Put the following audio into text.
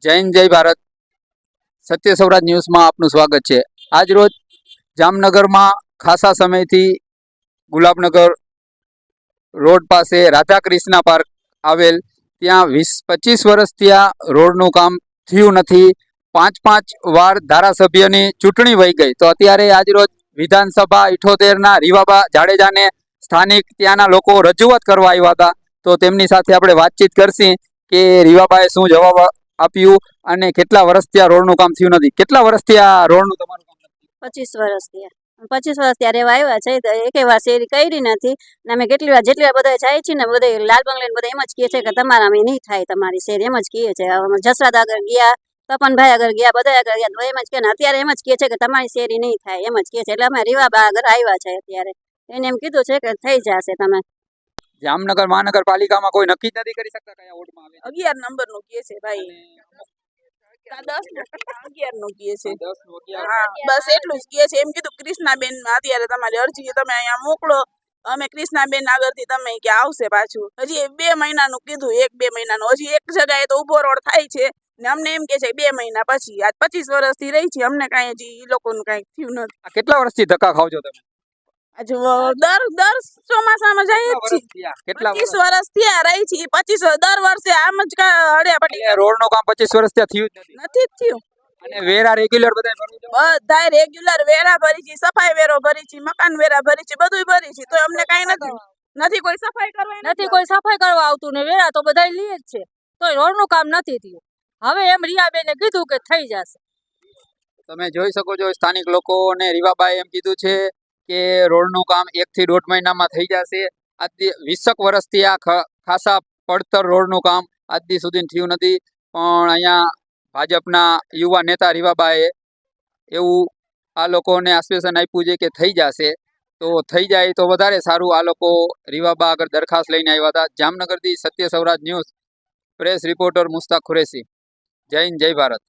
જૈન જય ભારત. સત્ય સૌરાજ ન્યૂઝમાં આપનું સ્વાગત છે. આજ રોજ જામનગરમાં ખાસા સમયથી ગુલાબનગર રોડ પાસે રાધા ક્રિષ્ના પાર્ક આવેલ, ત્યાં 20-25 વર્ષથી આ રોડનું કામ થયું નથી. 5 વાર ધારાસભ્યની ચૂંટણી વહી ગઈ, તો અત્યારે આજ રોજ વિધાનસભા 78ના રીવાબા જાડેજાને સ્થાનિક ત્યાંના લોકો રજૂઆત કરવા આવ્યા હતા. તો તેમની સાથે આપણે વાતચીત કરશી કે રીવાબાએ શું જવાબ આપ્યું અને કેટલા વર્ષથી આ રોડનું કામ થયું નથી. કેટલા વર્ષથી આ રોડનું તમારું કામ નથી? 25 વર્ષથી. 25 વર્ષ ત્યારે આવ્યા છે, એકે વાર શેરી કરી નથી. ને અમે જેટલી વાર બધા જાય છે ને, બધા લાલ બંગલે બધા એમ જ કહે છે કે તમારા અમે નહીં થાય તમારી શેરી, એમ જ કહે છે. જસરાદ આગળ ગયા, તપનભાઈ આગળ ગયા, બધા આગળ ગયા, એમ જ કહે ને અત્યારે એમ જ કહે છે કે તમારી શેરી નહીં થાય, એમ જ કહે છે. એટલે અમે રીવાબા આગળ આવ્યા છે અત્યારે. એને એમ કીધું છે કે થઈ જશે. તમે જામનગર મહાનગરપાલિકામાં કોઈ નક્કી જ નથી કરી શકતા કયા વોર્ડમાં આવે? 11 નંબરનું કહે છે ભાઈ. 11 નું કહે છે. હા, બસ એટલું જ કહે છે. એમ કીધું કૃષ્ણાબેન અત્યારે તમારી અરજી તમે અહીંયા મોકલો, અમે કૃષ્ણાબેન આગળથી તમે કે આવશે પાછું. હજી 2 મહિનાનું કીધું, 1-2 મહિનાનું. હજી એક જગ્યાએ તો ઉભો રોડ થાય છે ને અમને એમ કે છે 2 મહિના પછી. આજ 25 વર્ષથી રહી છે, અમને કાંઈ હજી ઈ લોકોનું કાંઈ થયું નથી. આ કેટલા વર્ષથી ધક્કા ખાવ છો તમે? આજે દર ચોમાસામાં જઈએ જ છીએ. કેટલા 25 વર્ષ થયા રહી છે. 25 દર વર્ષે આમ જ હળ્યા પટી રોડનું કામ 25 વર્ષથી થયું જ નથી? નથી જ થયું. અને વેરા રેગ્યુલર બધા ભરવું છે? બધાય રેગ્યુલર વેરા ભરી છે, સફાઈ વેરો ભરી છે, મકાન વેરા ભરી છે, બધુંય ભરી છે, તો અમને કાંઈ નથી કોઈ સફાઈ કરવા આવતું ને વેરા તો બધા લે જ છે, તો રોડનું કામ નથી થયું. હવે એમ રિયાબેને કીધું કે થઈ જશે. તમે જોઈ શકો છો, સ્થાનિક લોકોને રીવાબાએ એમ કીધું છે કે રોડનું કામ 1 થી 1.5 મહિનામાં થઈ જશે. આજથી 20 વર્ષથી આ ખાસા પડતર રોડનું કામ આજથી સુધી થયું નથી. પણ અહીંયા ભાજપના યુવા નેતા રીવાબાએ એવું આ લોકોને આશ્વાસન આપ્યું છે કે થઈ જશે. તો થઈ જાય તો વધારે સારું. આ લોકો રીવાબા આગળ દરખાસ્ત લઈને આવ્યા હતા. જામનગરથી Satya Sauraj news, press reporter Mushtaq Qureshi. Jai Hind, જય ભારત.